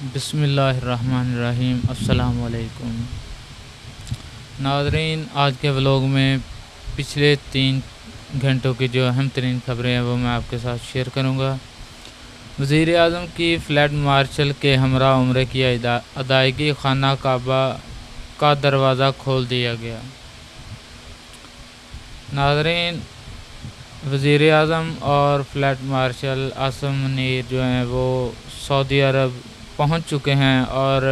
بسم اللہ الرحمن الرحیم۔ السلام علیکم ناظرین، آج کے ولاگ میں پچھلے 3 گھنٹوں کی جو اہم ترین خبریں ہیں وہ میں آپ کے ساتھ شیئر کروں گا۔ وزیر اعظم کی فلیٹ مارشل کے ہمراہ عمرے کی ادائیگی، خانہ کعبہ کا دروازہ کھول دیا گیا۔ ناظرین، وزیر اعظم اور فلیٹ مارشل عاصم منیر جو ہیں وہ سعودی عرب پہنچ چکے ہیں اور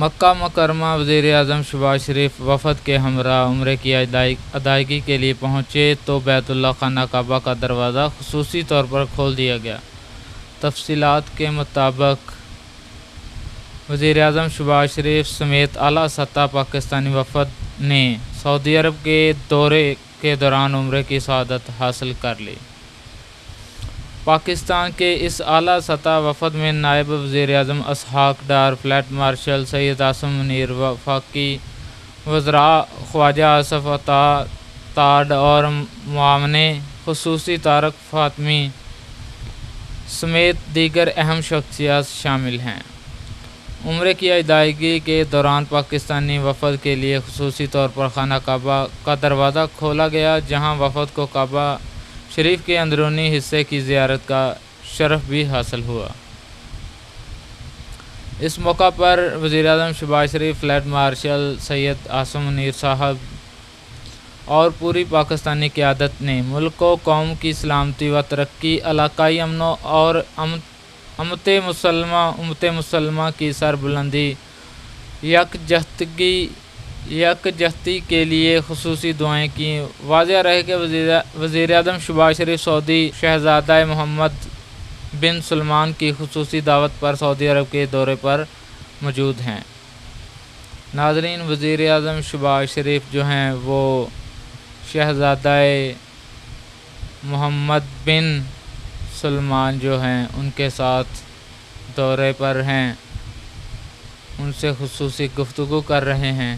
مکہ مکرمہ وزیر اعظم شہباز شریف وفد کے ہمراہ عمرے کی ادائیگی کے لیے پہنچے تو بیت اللہ خانہ کعبہ کا دروازہ خصوصی طور پر کھول دیا گیا۔ تفصیلات کے مطابق وزیر اعظم شہباز شریف سمیت اعلیٰ سطح پاکستانی وفد نے سعودی عرب کے دورے کے دوران عمرے کی سعادت حاصل کر لی۔ پاکستان کے اس اعلیٰ سطح وفد میں نائب وزیر اعظم اسحاق ڈار، فلیٹ مارشل سید عاصم منیر، وفاقی وزراء خواجہ آصف عطا تاڈ اور معاون خصوصی طارق فاطمی سمیت دیگر اہم شخصیات شامل ہیں۔ عمرے کی ادائیگی کے دوران پاکستانی وفد کے لیے خصوصی طور پر خانہ کعبہ کا دروازہ کھولا گیا، جہاں وفد کو کعبہ شریف کے اندرونی حصے کی زیارت کا شرف بھی حاصل ہوا۔ اس موقع پر وزیر اعظم شہباز شریف، فلیٹ مارشل سید عاصم منیر صاحب اور پوری پاکستانی قیادت نے ملک و قوم کی سلامتی و ترقی، علاقائی امن اور امت مسلمہ کی سربلندی، یکجہتی کے لیے خصوصی دعائیں کیں۔ واضح رہے کہ وزیر اعظم شہباز شریف سعودی شہزادہ محمد بن سلمان کی خصوصی دعوت پر سعودی عرب کے دورے پر موجود ہیں۔ ناظرین، وزیر اعظم شہباز شریف جو ہیں وہ شہزادہ محمد بن سلمان جو ہیں ان کے ساتھ دورے پر ہیں، ان سے خصوصی گفتگو کر رہے ہیں۔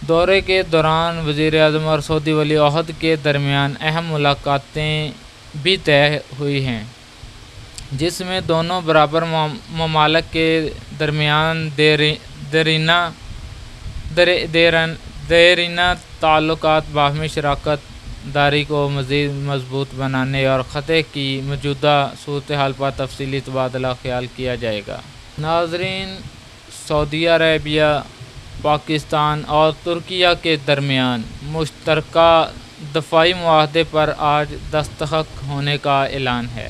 دورے کے دوران وزیر اعظم اور سعودی ولی عہد کے درمیان اہم ملاقاتیں بھی طے ہوئی ہیں، جس میں دونوں برابر ممالک کے درمیان دیرینہ تعلقات، باہمی شراکت داری کو مزید مضبوط بنانے اور خطے کی موجودہ صورتحال پر تفصیلی تبادلہ خیال کیا جائے گا۔ ناظرین، سعودی عربیہ، پاکستان اور ترکیہ کے درمیان مشترکہ دفاعی معاہدے پر آج دستخط ہونے کا اعلان ہے۔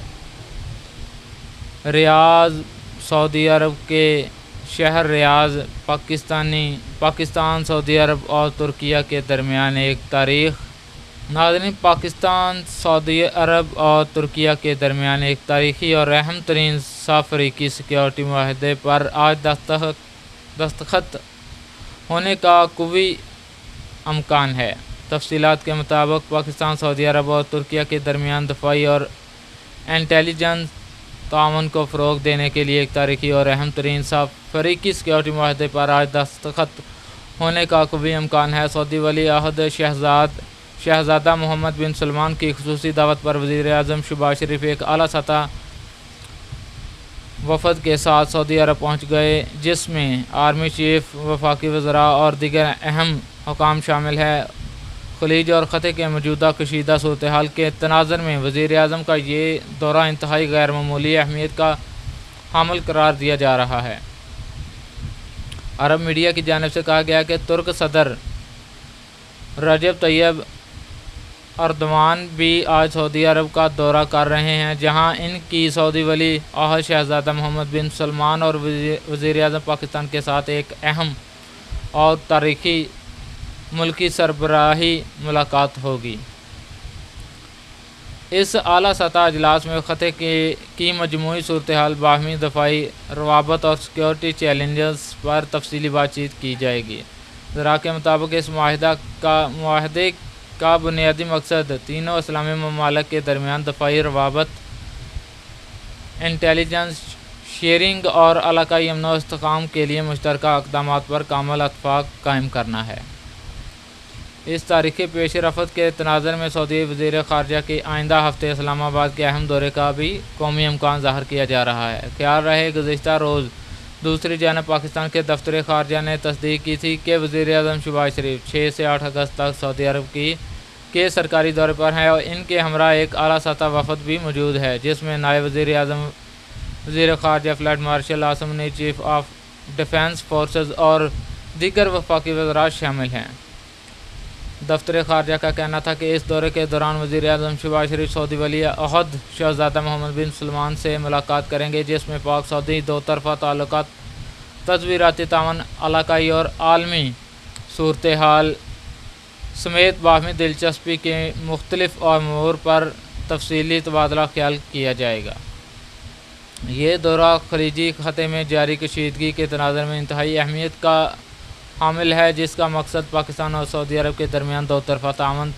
ریاض، سعودی عرب کے شہر ریاض، پاکستان، سعودی عرب اور ترکیہ کے درمیان ایک تاریخ ناظرین، پاکستان، سعودی عرب اور ترکیہ کے درمیان ایک تاریخی اور اہم ترین سہ-فریقی سیکورٹی معاہدے پر آج دستخط ہونے کا قوی امکان ہے۔ تفصیلات کے مطابق پاکستان، سعودی عرب اور ترکیہ کے درمیان دفاعی اور انٹیلی جنس تعاون کو فروغ دینے کے لیے ایک تاریخی اور اہم ترین سہ-فریقی سیکورٹی معاہدے پر آج دستخط ہونے کا قوی امکان ہے۔ سعودی ولی عہد شہزادہ محمد بن سلمان کی خصوصی دعوت پر وزیر اعظم شہباز شریف ایک اعلیٰ سطح وفد کے ساتھ سعودی عرب پہنچ گئے، جس میں آرمی چیف، وفاقی وزراء اور دیگر اہم حکام شامل ہیں۔ خلیج اور خطے کے موجودہ کشیدہ صورتحال کے تناظر میں وزیر اعظم کا یہ دورہ انتہائی غیر معمولی اہمیت کا حامل قرار دیا جا رہا ہے۔ عرب میڈیا کی جانب سے کہا گیا کہ ترک صدر رجب طیب اردوان بھی آج سعودی عرب کا دورہ کر رہے ہیں، جہاں ان کی سعودی ولی عہد شہزادہ محمد بن سلمان اور وزیر اعظم پاکستان کے ساتھ ایک اہم اور تاریخی ملکی سربراہی ملاقات ہوگی۔ اس اعلیٰ سطح اجلاس میں خطے کی مجموعی صورتحال، باہمی دفاعی روابط اور سیکورٹی چیلنجز پر تفصیلی بات چیت کی جائے گی۔ ذرائع کے مطابق اس معاہدے کا بنیادی مقصد تینوں اسلامی ممالک کے درمیان دفاعی روابط، انٹیلی جنس شیئرنگ اور علاقائی امن و استحکام کے لیے مشترکہ اقدامات پر کامل اتفاق قائم کرنا ہے۔ اس تاریخی پیش رفت کے تناظر میں سعودی وزیر خارجہ کی آئندہ ہفتے اسلام آباد کے اہم دورے کا بھی قومی امکان ظاہر کیا جا رہا ہے۔ خیال رہے گزشتہ روز دوسری جانب پاکستان کے دفتر خارجہ نے تصدیق کی تھی کہ وزیر اعظم شہباز شریف 6 سے 8 اگست تک سعودی عرب کے سرکاری دورے پر ہیں اور ان کے ہمراہ ایک اعلیٰ سطح وفد بھی موجود ہے، جس میں نائب وزیر اعظم، وزیر خارجہ field marshal Asim Munir, chief of defence forces اور دیگر وفاقی وزراء شامل ہیں۔ دفتر خارجہ کا کہنا تھا کہ اس دورے کے دوران وزیر اعظم شہباز شریف سعودی ولی عہد شہزادہ محمد بن سلمان سے ملاقات کریں گے، جس میں پاک سعودی دو طرفہ تعلقات، تصویراتی تعاون، علاقائی اور عالمی صورتحال سمیت باہمی دلچسپی کے مختلف امور پر تفصیلی تبادلہ خیال کیا جائے گا۔ یہ دورہ خلیجی خطے میں جاری کشیدگی کے تناظر میں انتہائی اہمیت کا حامل ہے، جس کا مقصد پاکستان اور سعودی عرب کے درمیان دو طرفہ تعاون،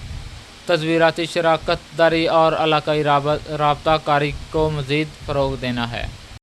تصویراتی شراکت داری اور علاقائی رابطہ کاری کو مزید فروغ دینا ہے۔